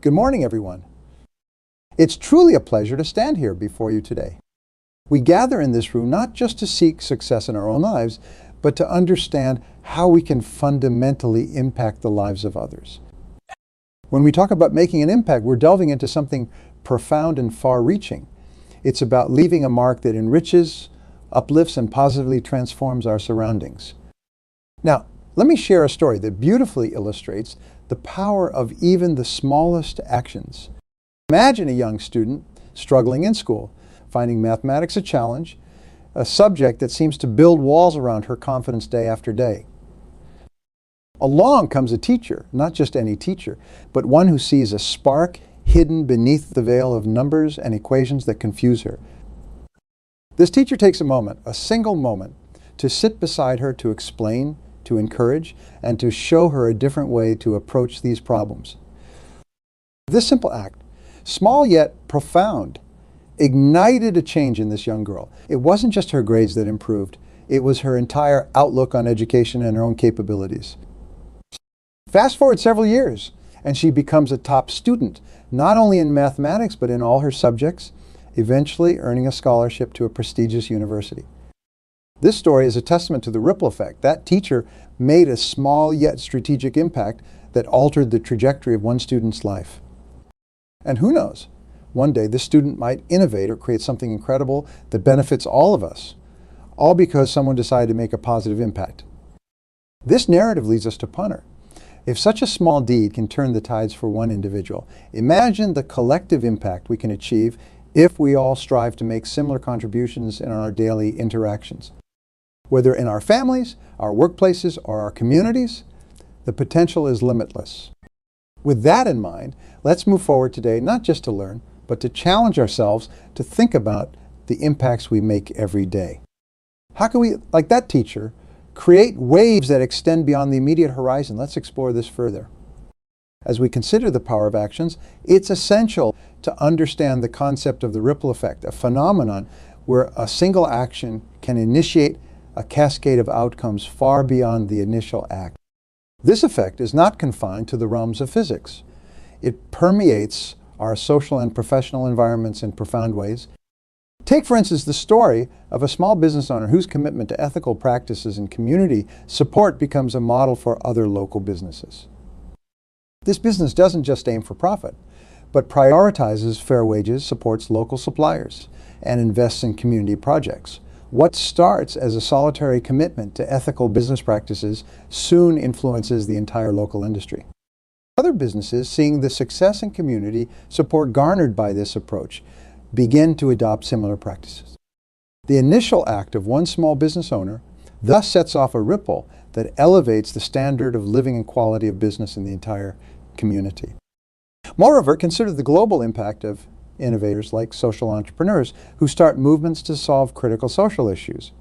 Good morning, everyone. It's truly a pleasure to stand here before you today. We gather in this room not just to seek success in our own lives, but to understand how we can fundamentally impact the lives of others. When we talk about making an impact, we're delving into something profound and far-reaching. It's about leaving a mark that enriches, uplifts, and positively transforms our surroundings. Now, let me share a story that beautifully illustrates the power of even the smallest actions. Imagine a young student struggling in school, finding mathematics a challenge, a subject that seems to build walls around her confidence day after day. Along comes a teacher, not just any teacher, but one who sees a spark hidden beneath the veil of numbers and equations that confuse her. This teacher takes a moment, a single moment, to sit beside her to explain, to encourage, and to show her a different way to approach these problems. This simple act, small yet profound, ignited a change in this young girl. It wasn't just her grades that improved, it was her entire outlook on education and her own capabilities. Fast forward several years, and she becomes a top student, not only in mathematics, but in all her subjects, eventually earning a scholarship to a prestigious university. This story is a testament to the ripple effect. That teacher made a small yet strategic impact that altered the trajectory of one student's life. And who knows, one day this student might innovate or create something incredible that benefits all of us, all because someone decided to make a positive impact. This narrative leads us to ponder. If such a small deed can turn the tides for one individual, imagine the collective impact we can achieve if we all strive to make similar contributions in our daily interactions. Whether in our families, our workplaces, or our communities, the potential is limitless. With that in mind, let's move forward today not just to learn, but to challenge ourselves to think about the impacts we make every day. How can we, like that teacher, create waves that extend beyond the immediate horizon? Let's explore this further. As we consider the power of actions, it's essential to understand the concept of the ripple effect, a phenomenon where a single action can initiate a cascade of outcomes far beyond the initial act. This effect is not confined to the realms of physics. It permeates our social and professional environments in profound ways. Take, for instance, the story of a small business owner whose commitment to ethical practices and community support becomes a model for other local businesses. This business doesn't just aim for profit, but prioritizes fair wages, supports local suppliers, and invests in community projects. What starts as a solitary commitment to ethical business practices soon influences the entire local industry. Other businesses, seeing the success and community support garnered by this approach, begin to adopt similar practices. The initial act of one small business owner thus sets off a ripple that elevates the standard of living and quality of business in the entire community. Moreover, consider the global impact of innovators like social entrepreneurs who start movements to solve critical social issues.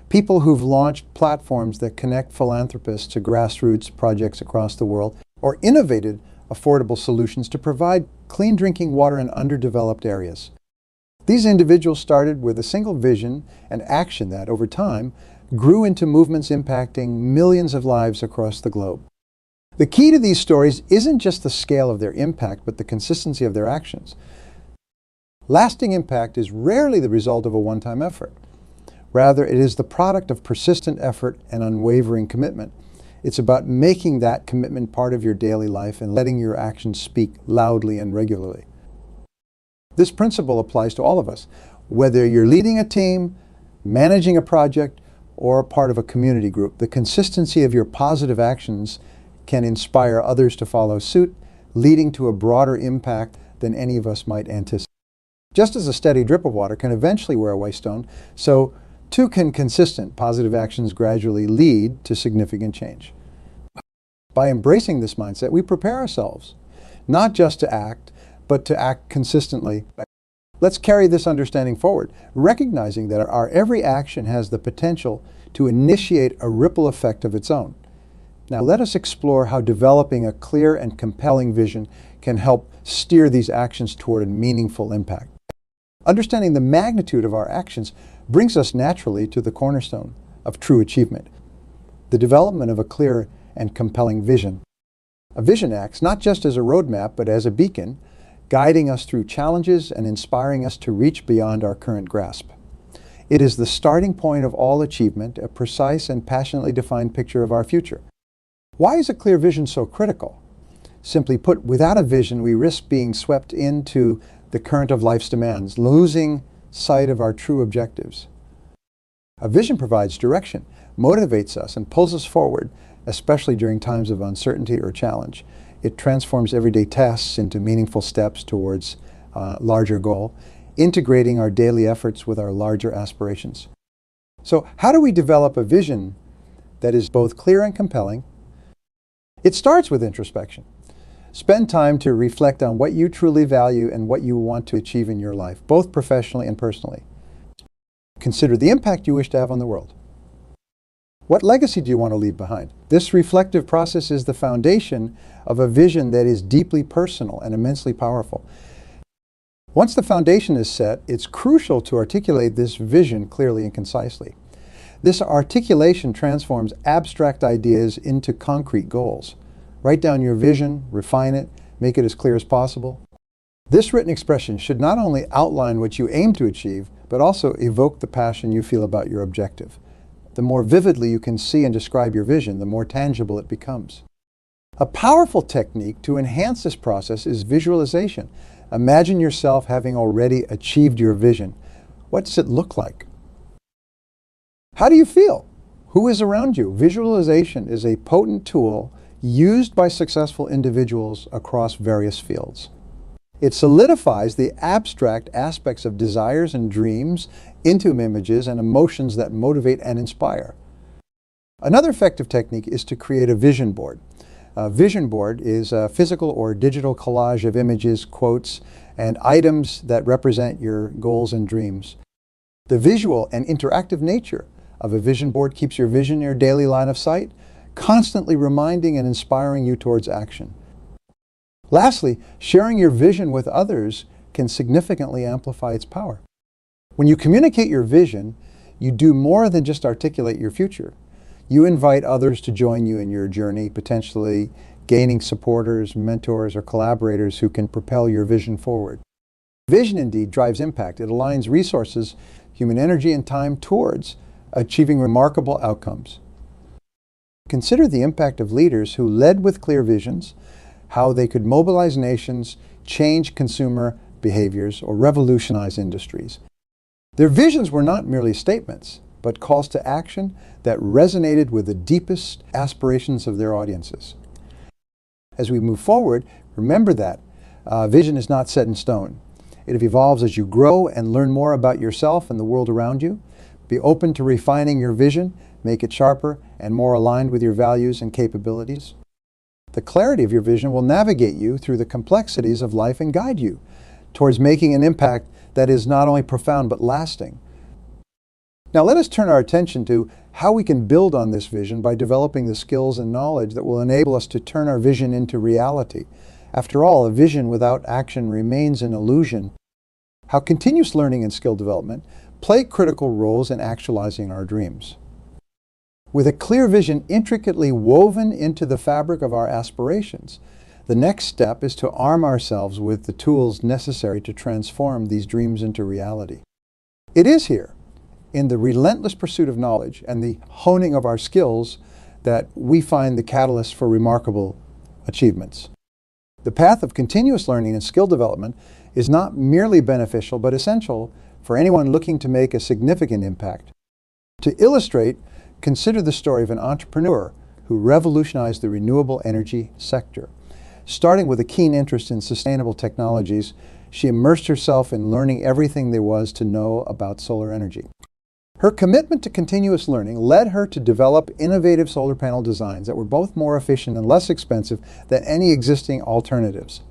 People who've launched platforms that connect philanthropists to grassroots projects across the world, or innovated affordable solutions to provide clean drinking water in underdeveloped areas. These individuals started with a single vision and action that, over time, grew into movements impacting millions of lives across the globe. The key to these stories isn't just the scale of their impact, but the consistency of their actions. Lasting impact is rarely the result of a one-time effort. Rather, it is the product of persistent effort and unwavering commitment. It's about making that commitment part of your daily life and letting your actions speak loudly and regularly. This principle applies to all of us, whether you're leading a team, managing a project, or a part of a community group. The consistency of your positive actions can inspire others to follow suit, leading to a broader impact than any of us might anticipate. Just as a steady drip of water can eventually wear away stone, so too can consistent positive actions gradually lead to significant change. By embracing this mindset, we prepare ourselves, not just to act, but to act consistently. Let's carry this understanding forward, recognizing that our every action has the potential to initiate a ripple effect of its own. Now let us explore how developing a clear and compelling vision can help steer these actions toward a meaningful impact. Understanding the magnitude of our actions brings us naturally to the cornerstone of true achievement, the development of a clear and compelling vision. A vision acts not just as a roadmap, but as a beacon, guiding us through challenges and inspiring us to reach beyond our current grasp. It is the starting point of all achievement, a precise and passionately defined picture of our future. Why is a clear vision so critical? Simply put, without a vision, we risk being swept into the current of life's demands, losing sight of our true objectives. A vision provides direction, motivates us, and pulls us forward, especially during times of uncertainty or challenge. It transforms everyday tasks into meaningful steps towards a larger goal, integrating our daily efforts with our larger aspirations. So, how do we develop a vision that is both clear and compelling? It starts with introspection. Spend time to reflect on what you truly value and what you want to achieve in your life, both professionally and personally. Consider the impact you wish to have on the world. What legacy do you want to leave behind? This reflective process is the foundation of a vision that is deeply personal and immensely powerful. Once the foundation is set, it's crucial to articulate this vision clearly and concisely. This articulation transforms abstract ideas into concrete goals. Write down your vision, refine it, make it as clear as possible. This written expression should not only outline what you aim to achieve, but also evoke the passion you feel about your objective. The more vividly you can see and describe your vision, the more tangible it becomes. A powerful technique to enhance this process is visualization. Imagine yourself having already achieved your vision. What does it look like? How do you feel? Who is around you? Visualization is a potent tool used by successful individuals across various fields. It solidifies the abstract aspects of desires and dreams into images and emotions that motivate and inspire. Another effective technique is to create a vision board. A vision board is a physical or digital collage of images, quotes, and items that represent your goals and dreams. The visual and interactive nature of a vision board keeps your vision in your daily line of sight, constantly reminding and inspiring you towards action. Lastly, sharing your vision with others can significantly amplify its power. When you communicate your vision, you do more than just articulate your future. You invite others to join you in your journey, potentially gaining supporters, mentors, or collaborators who can propel your vision forward. Vision indeed drives impact. It aligns resources, human energy, and time towards achieving remarkable outcomes. Consider the impact of leaders who led with clear visions, how they could mobilize nations, change consumer behaviors, or revolutionize industries. Their visions were not merely statements, but calls to action that resonated with the deepest aspirations of their audiences. As we move forward, remember that vision is not set in stone. It evolves as you grow and learn more about yourself and the world around you. Be open to refining your vision, make it sharper and more aligned with your values and capabilities. The clarity of your vision will navigate you through the complexities of life and guide you towards making an impact that is not only profound but lasting. Now let us turn our attention to how we can build on this vision by developing the skills and knowledge that will enable us to turn our vision into reality. After all, a vision without action remains an illusion. How continuous learning and skill development play critical roles in actualizing our dreams. With a clear vision intricately woven into the fabric of our aspirations, the next step is to arm ourselves with the tools necessary to transform these dreams into reality. It is here, in the relentless pursuit of knowledge and the honing of our skills, that we find the catalyst for remarkable achievements. The path of continuous learning and skill development is not merely beneficial, but essential for anyone looking to make a significant impact. To illustrate, consider the story of an entrepreneur who revolutionized the renewable energy sector. Starting with a keen interest in sustainable technologies, she immersed herself in learning everything there was to know about solar energy. Her commitment to continuous learning led her to develop innovative solar panel designs that were both more efficient and less expensive than any existing alternatives.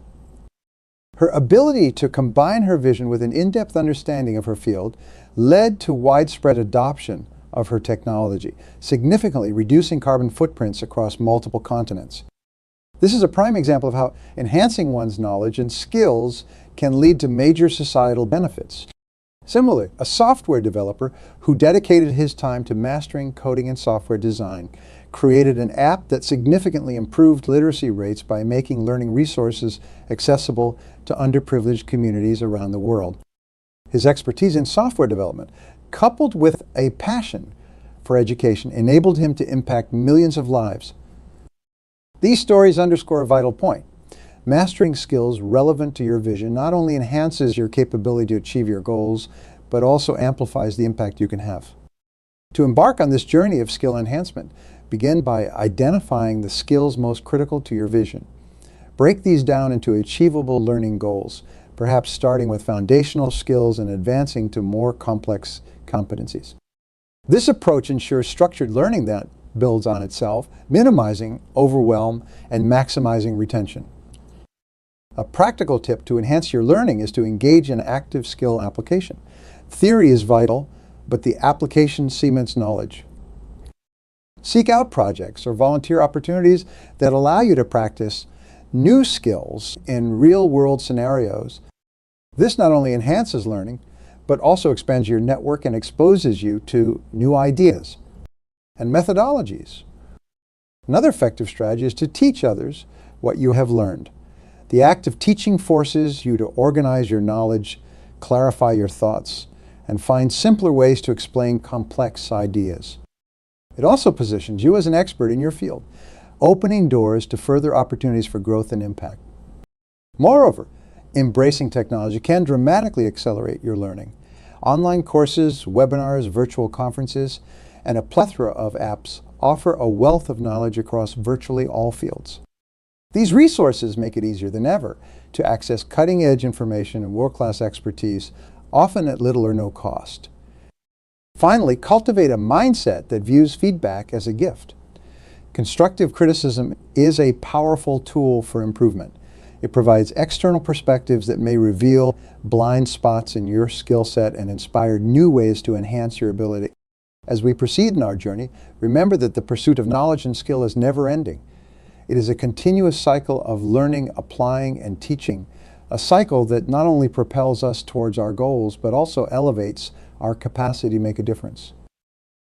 Her ability to combine her vision with an in-depth understanding of her field led to widespread adoption of her technology, significantly reducing carbon footprints across multiple continents. This is a prime example of how enhancing one's knowledge and skills can lead to major societal benefits. Similarly, a software developer who dedicated his time to mastering coding and software design created an app that significantly improved literacy rates by making learning resources accessible to underprivileged communities around the world. His expertise in software development, coupled with a passion for education, enabled him to impact millions of lives. These stories underscore a vital point. Mastering skills relevant to your vision not only enhances your capability to achieve your goals, but also amplifies the impact you can have. To embark on this journey of skill enhancement, begin by identifying the skills most critical to your vision. Break these down into achievable learning goals, perhaps starting with foundational skills and advancing to more complex competencies. This approach ensures structured learning that builds on itself, minimizing overwhelm and maximizing retention. A practical tip to enhance your learning is to engage in active skill application. Theory is vital, but the application cements knowledge. Seek out projects or volunteer opportunities that allow you to practice new skills in real-world scenarios. This not only enhances learning, but also expands your network and exposes you to new ideas and methodologies. Another effective strategy is to teach others what you have learned. The act of teaching forces you to organize your knowledge, clarify your thoughts, and find simpler ways to explain complex ideas. It also positions you as an expert in your field, opening doors to further opportunities for growth and impact. Moreover, embracing technology can dramatically accelerate your learning. Online courses, webinars, virtual conferences, and a plethora of apps offer a wealth of knowledge across virtually all fields. These resources make it easier than ever to access cutting-edge information and world-class expertise, often at little or no cost. Finally, cultivate a mindset that views feedback as a gift. Constructive criticism is a powerful tool for improvement. It provides external perspectives that may reveal blind spots in your skill set and inspire new ways to enhance your ability. As we proceed in our journey, remember that the pursuit of knowledge and skill is never ending. It is a continuous cycle of learning, applying, and teaching, a cycle that not only propels us towards our goals, but also elevates our capacity to make a difference.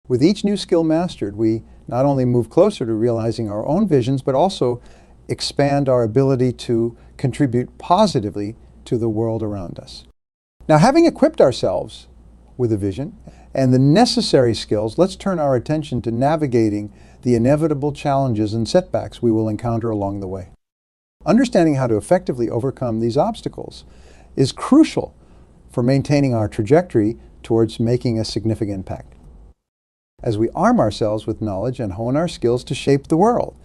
With each new skill mastered, we not only move closer to realizing our own visions, but also expand our ability to contribute positively to the world around us. Now, having equipped ourselves with a vision and the necessary skills, let's turn our attention to navigating the inevitable challenges and setbacks we will encounter along the way. Understanding how to effectively overcome these obstacles is crucial for maintaining our trajectory towards making a significant impact. As we arm ourselves with knowledge and hone our skills to shape the world,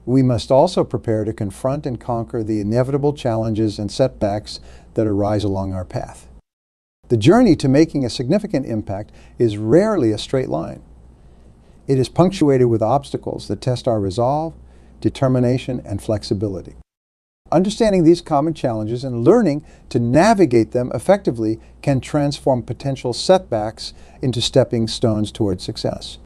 we must also prepare to confront and conquer the inevitable challenges and setbacks that arise along our path. The journey to making a significant impact is rarely a straight line. It is punctuated with obstacles that test our resolve, determination, and flexibility. Understanding these common challenges and learning to navigate them effectively can transform potential setbacks into stepping stones towards success.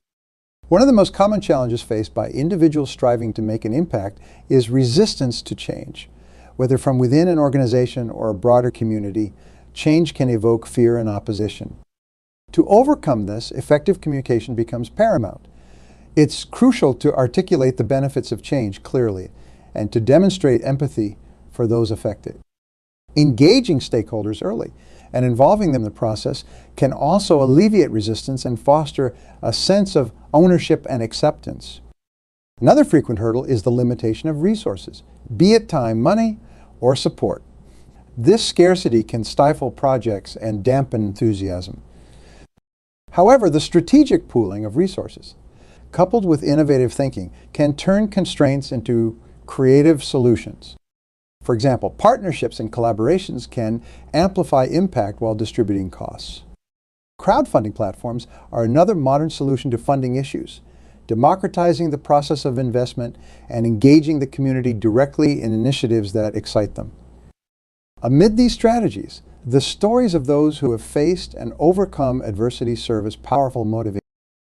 One of the most common challenges faced by individuals striving to make an impact is resistance to change. Whether from within an organization or a broader community, change can evoke fear and opposition. To overcome this, effective communication becomes paramount. It's crucial to articulate the benefits of change clearly and to demonstrate empathy for those affected. Engaging stakeholders early and involving them in the process can also alleviate resistance and foster a sense of ownership and acceptance. Another frequent hurdle is the limitation of resources, be it time, money, or support. This scarcity can stifle projects and dampen enthusiasm. However, the strategic pooling of resources, coupled with innovative thinking, can turn constraints into creative solutions. For example, partnerships and collaborations can amplify impact while distributing costs. Crowdfunding platforms are another modern solution to funding issues, democratizing the process of investment and engaging the community directly in initiatives that excite them. Amid these strategies, the stories of those who have faced and overcome adversity serve as powerful motivation.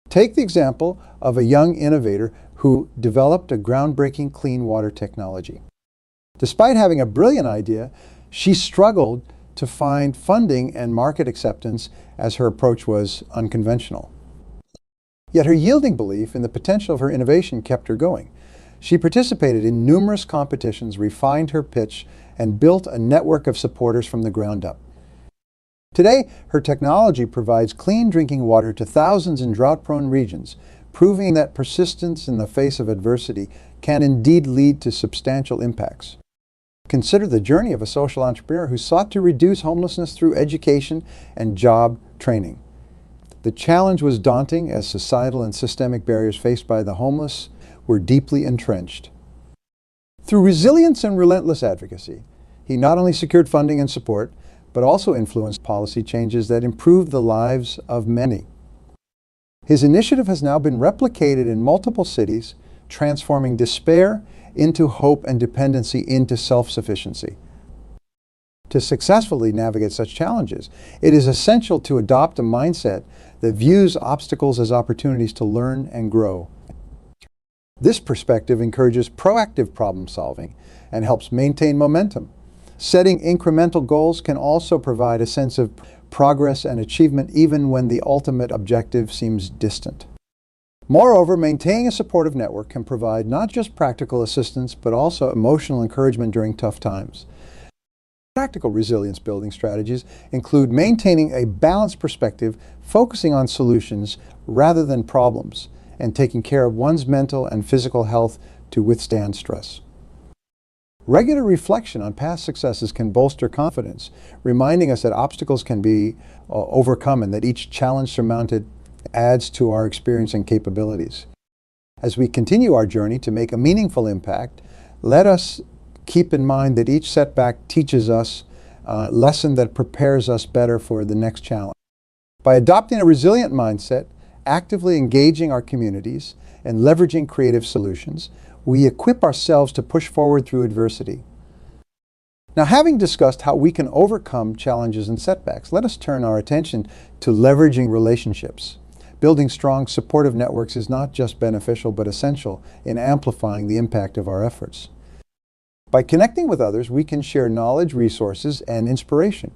Take the example of a young innovator who developed a groundbreaking clean water technology. Despite having a brilliant idea, she struggled to find funding and market acceptance as her approach was unconventional. Yet her yielding belief in the potential of her innovation kept her going. She participated in numerous competitions, refined her pitch, and built a network of supporters from the ground up. Today, her technology provides clean drinking water to thousands in drought-prone regions, proving that persistence in the face of adversity can indeed lead to substantial impacts. Consider the journey of a social entrepreneur who sought to reduce homelessness through education and job training. The challenge was daunting as societal and systemic barriers faced by the homeless were deeply entrenched. Through resilience and relentless advocacy, he not only secured funding and support, but also influenced policy changes that improved the lives of many. His initiative has now been replicated in multiple cities, transforming despair into hope and dependency into self-sufficiency. To successfully navigate such challenges, it is essential to adopt a mindset that views obstacles as opportunities to learn and grow. This perspective encourages proactive problem solving and helps maintain momentum. Setting incremental goals can also provide a sense of progress and achievement even when the ultimate objective seems distant. Moreover, maintaining a supportive network can provide not just practical assistance, but also emotional encouragement during tough times. Practical resilience building strategies include maintaining a balanced perspective, focusing on solutions rather than problems, and taking care of one's mental and physical health to withstand stress. Regular reflection on past successes can bolster confidence, reminding us that obstacles can be overcome and that each challenge surmounted adds to our experience and capabilities. As we continue our journey to make a meaningful impact, let us keep in mind that each setback teaches us a lesson that prepares us better for the next challenge. By adopting a resilient mindset, actively engaging our communities, and leveraging creative solutions, we equip ourselves to push forward through adversity. Now, having discussed how we can overcome challenges and setbacks, let us turn our attention to leveraging relationships. Building strong, supportive networks is not just beneficial, but essential in amplifying the impact of our efforts. By connecting with others, we can share knowledge, resources, and inspiration,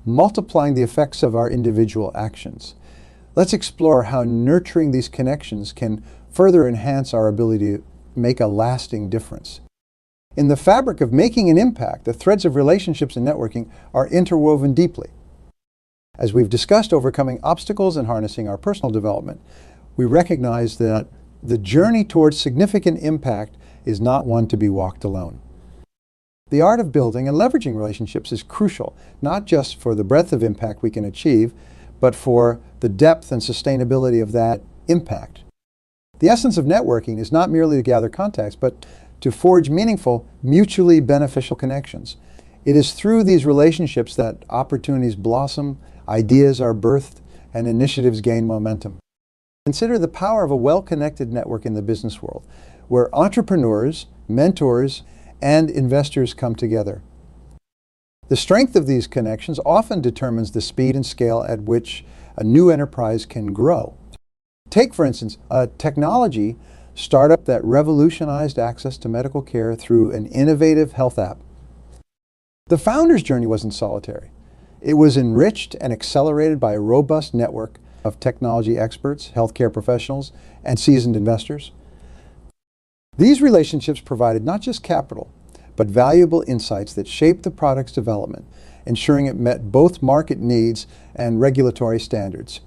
multiplying the effects of our individual actions. Let's explore how nurturing these connections can further enhance our ability to make a lasting difference. In the fabric of making an impact, the threads of relationships and networking are interwoven deeply. As we've discussed overcoming obstacles and harnessing our personal development, we recognize that the journey towards significant impact is not one to be walked alone. The art of building and leveraging relationships is crucial, not just for the breadth of impact we can achieve, but for the depth and sustainability of that impact. The essence of networking is not merely to gather contacts, but to forge meaningful, mutually beneficial connections. It is through these relationships that opportunities blossom, ideas are birthed, and initiatives gain momentum. Consider the power of a well-connected network in the business world, where entrepreneurs, mentors, and investors come together. The strength of these connections often determines the speed and scale at which a new enterprise can grow. Take, for instance, a technology startup that revolutionized access to medical care through an innovative health app. The founder's journey wasn't solitary. It was enriched and accelerated by a robust network of technology experts, healthcare professionals, and seasoned investors. These relationships provided not just capital, but valuable insights that shaped the product's development, ensuring it met both market needs and regulatory standards.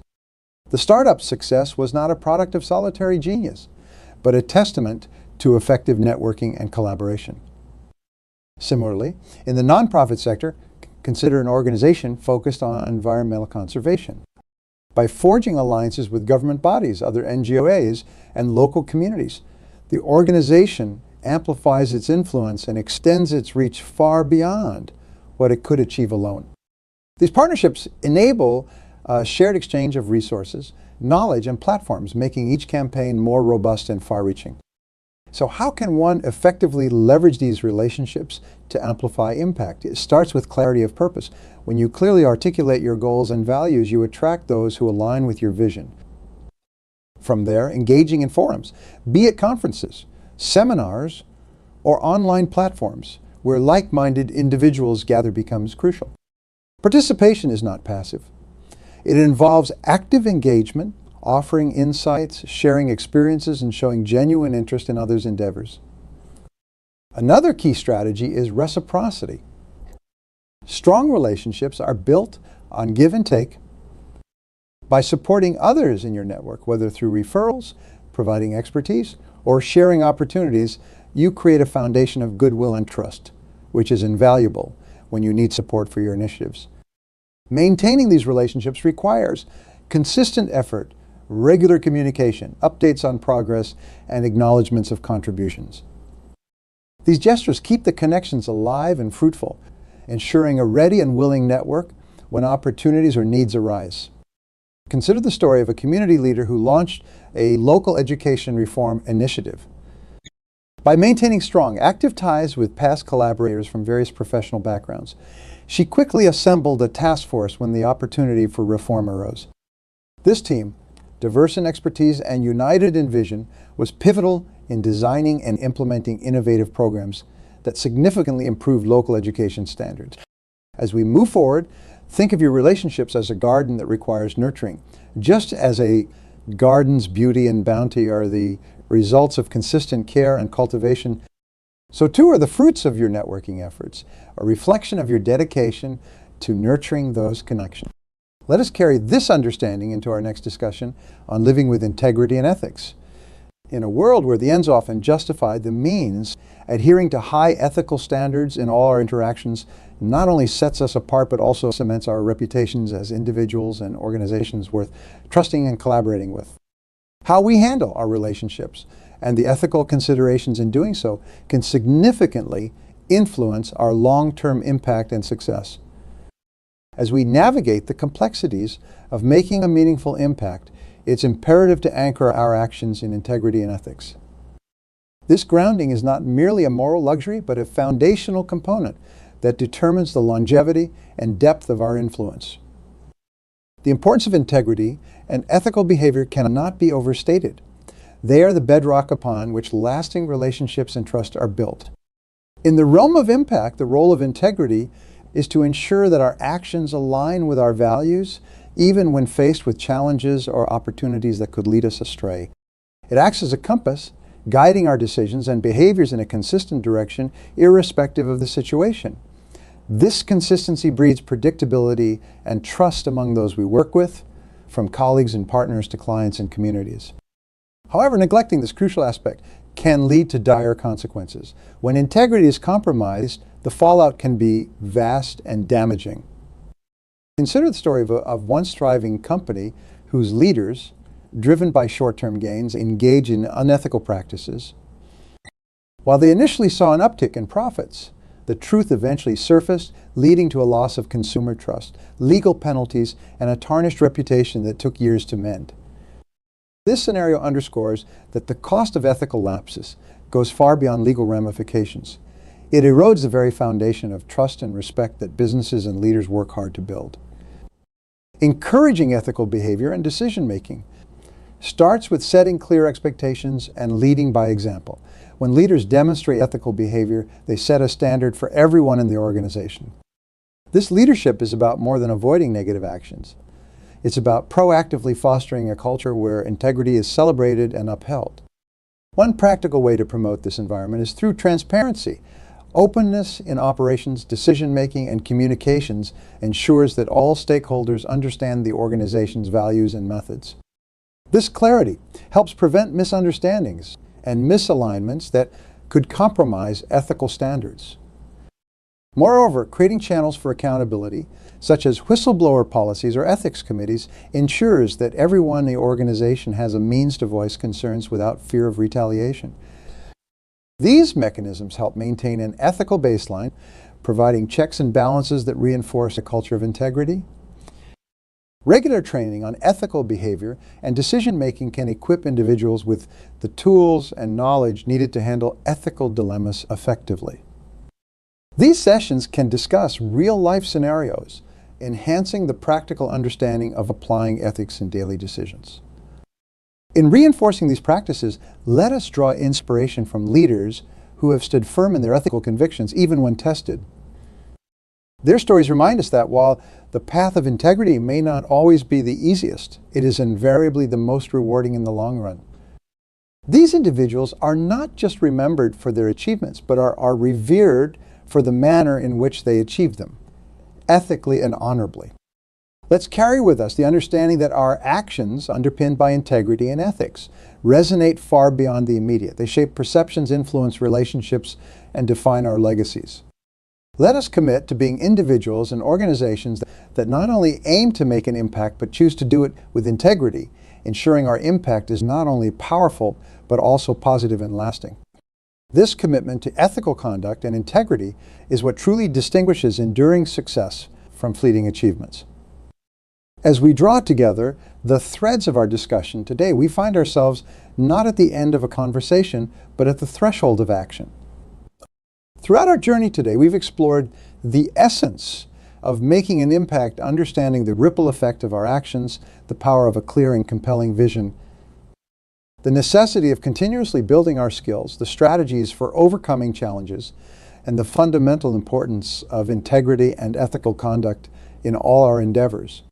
The startup's success was not a product of solitary genius, but a testament to effective networking and collaboration. Similarly, in the nonprofit sector, consider an organization focused on environmental conservation. By forging alliances with government bodies, other NGOs, and local communities, the organization amplifies its influence and extends its reach far beyond what it could achieve alone. These partnerships enable a shared exchange of resources, knowledge, and platforms, making each campaign more robust and far-reaching. So how can one effectively leverage these relationships to amplify impact? It starts with clarity of purpose. When you clearly articulate your goals and values, you attract those who align with your vision. From there, engaging in forums, be it conferences, seminars, or online platforms where like-minded individuals gather becomes crucial. Participation is not passive. It involves active engagement, offering insights, sharing experiences, and showing genuine interest in others' endeavors. Another key strategy is reciprocity. Strong relationships are built on give and take. By supporting others in your network, whether through referrals, providing expertise, or sharing opportunities, you create a foundation of goodwill and trust, which is invaluable when you need support for your initiatives. Maintaining these relationships requires consistent effort, regular communication, updates on progress, and acknowledgments of contributions. These gestures keep the connections alive and fruitful, ensuring a ready and willing network when opportunities or needs arise. Consider the story of a community leader who launched a local education reform initiative. By maintaining strong, active ties with past collaborators from various professional backgrounds, she quickly assembled a task force when the opportunity for reform arose. This team, diverse in expertise and united in vision, was pivotal in designing and implementing innovative programs that significantly improved local education standards. As we move forward, think of your relationships as a garden that requires nurturing. Just as a garden's beauty and bounty are the results of consistent care and cultivation, so too are the fruits of your networking efforts, a reflection of your dedication to nurturing those connections. Let us carry this understanding into our next discussion on living with integrity and ethics. In a world where the ends often justify the means, adhering to high ethical standards in all our interactions not only sets us apart, but also cements our reputations as individuals and organizations worth trusting and collaborating with. How we handle our relationships and the ethical considerations in doing so can significantly influence our long-term impact and success. As we navigate the complexities of making a meaningful impact, it's imperative to anchor our actions in integrity and ethics. This grounding is not merely a moral luxury, but a foundational component that determines the longevity and depth of our influence. The importance of integrity and ethical behavior cannot be overstated. They are the bedrock upon which lasting relationships and trust are built. In the realm of impact, the role of integrity is to ensure that our actions align with our values, even when faced with challenges or opportunities that could lead us astray. It acts as a compass, guiding our decisions and behaviors in a consistent direction, irrespective of the situation. This consistency breeds predictability and trust among those we work with, from colleagues and partners to clients and communities. However, neglecting this crucial aspect can lead to dire consequences. When integrity is compromised, the fallout can be vast and damaging. Consider the story of one thriving company whose leaders, driven by short-term gains, engage in unethical practices. While they initially saw an uptick in profits, the truth eventually surfaced, leading to a loss of consumer trust, legal penalties, and a tarnished reputation that took years to mend. This scenario underscores that the cost of ethical lapses goes far beyond legal ramifications. It erodes the very foundation of trust and respect that businesses and leaders work hard to build. Encouraging ethical behavior and decision-making starts with setting clear expectations and leading by example. When leaders demonstrate ethical behavior, they set a standard for everyone in the organization. This leadership is about more than avoiding negative actions. It's about proactively fostering a culture where integrity is celebrated and upheld. One practical way to promote this environment is through transparency. Openness in operations, decision-making, and communications ensures that all stakeholders understand the organization's values and methods. This clarity helps prevent misunderstandings and misalignments that could compromise ethical standards. Moreover, creating channels for accountability, such as whistleblower policies or ethics committees, ensures that everyone in the organization has a means to voice concerns without fear of retaliation. These mechanisms help maintain an ethical baseline, providing checks and balances that reinforce a culture of integrity. Regular training on ethical behavior and decision-making can equip individuals with the tools and knowledge needed to handle ethical dilemmas effectively. These sessions can discuss real-life scenarios, enhancing the practical understanding of applying ethics in daily decisions. In reinforcing these practices, let us draw inspiration from leaders who have stood firm in their ethical convictions even when tested. Their stories remind us that while the path of integrity may not always be the easiest, it is invariably the most rewarding in the long run. These individuals are not just remembered for their achievements, but are revered for the manner in which they achieved them, ethically and honorably. Let's carry with us the understanding that our actions, underpinned by integrity and ethics, resonate far beyond the immediate. They shape perceptions, influence relationships, and define our legacies. Let us commit to being individuals and organizations that not only aim to make an impact, but choose to do it with integrity, ensuring our impact is not only powerful, but also positive and lasting. This commitment to ethical conduct and integrity is what truly distinguishes enduring success from fleeting achievements. As we draw together the threads of our discussion today, we find ourselves not at the end of a conversation, but at the threshold of action. Throughout our journey today, we've explored the essence of making an impact, understanding the ripple effect of our actions, the power of a clear and compelling vision, the necessity of continuously building our skills, the strategies for overcoming challenges, and the fundamental importance of integrity and ethical conduct in all our endeavors.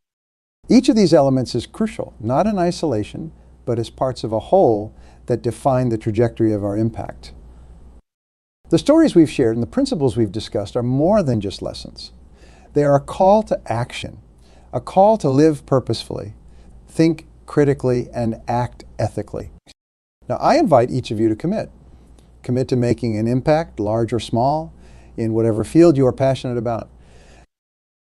Each of these elements is crucial, not in isolation, but as parts of a whole that define the trajectory of our impact. The stories we've shared and the principles we've discussed are more than just lessons. They are a call to action, a call to live purposefully, think critically, and act ethically. Now, I invite each of you to commit. Commit to making an impact, large or small, in whatever field you are passionate about.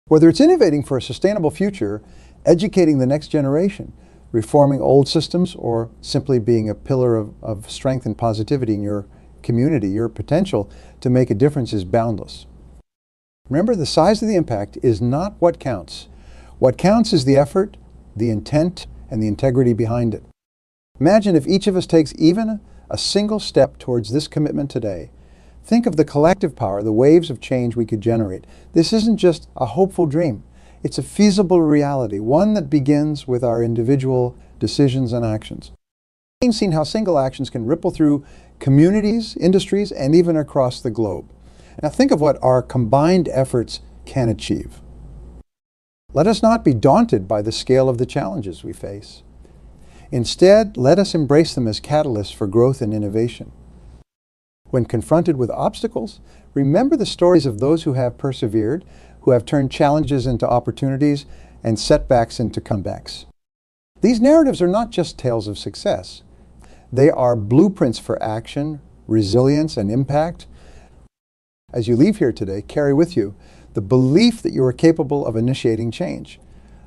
Whether it's innovating for a sustainable future, educating the next generation, reforming old systems, or simply being a pillar of strength and positivity in your community, your potential to make a difference is boundless. Remember, the size of the impact is not what counts. What counts is the effort, the intent, and the integrity behind it. Imagine if each of us takes even a single step towards this commitment today. Think of the collective power, the waves of change we could generate. This isn't just a hopeful dream. It's a feasible reality, one that begins with our individual decisions and actions. We've seen how single actions can ripple through communities, industries, and even across the globe. Now think of what our combined efforts can achieve. Let us not be daunted by the scale of the challenges we face. Instead, let us embrace them as catalysts for growth and innovation. When confronted with obstacles, remember the stories of those who have persevered, who have turned challenges into opportunities and setbacks into comebacks. These narratives are not just tales of success. They are blueprints for action, resilience, and impact. As you leave here today, carry with you the belief that you are capable of initiating change,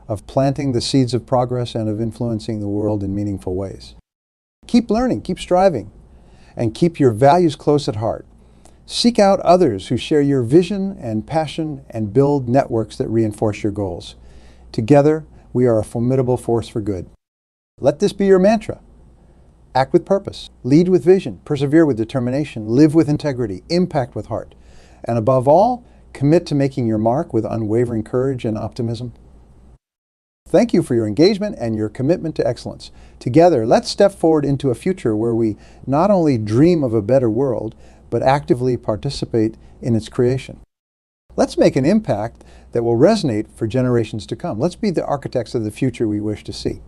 of planting the seeds of progress, and of influencing the world in meaningful ways. Keep learning, keep striving, and keep your values close at heart. Seek out others who share your vision and passion and build networks that reinforce your goals. Together, we are a formidable force for good. Let this be your mantra. Act with purpose, lead with vision, persevere with determination, live with integrity, impact with heart, and above all, commit to making your mark with unwavering courage and optimism. Thank you for your engagement and your commitment to excellence. Together, let's step forward into a future where we not only dream of a better world, but actively participate in its creation. Let's make an impact that will resonate for generations to come. Let's be the architects of the future we wish to see.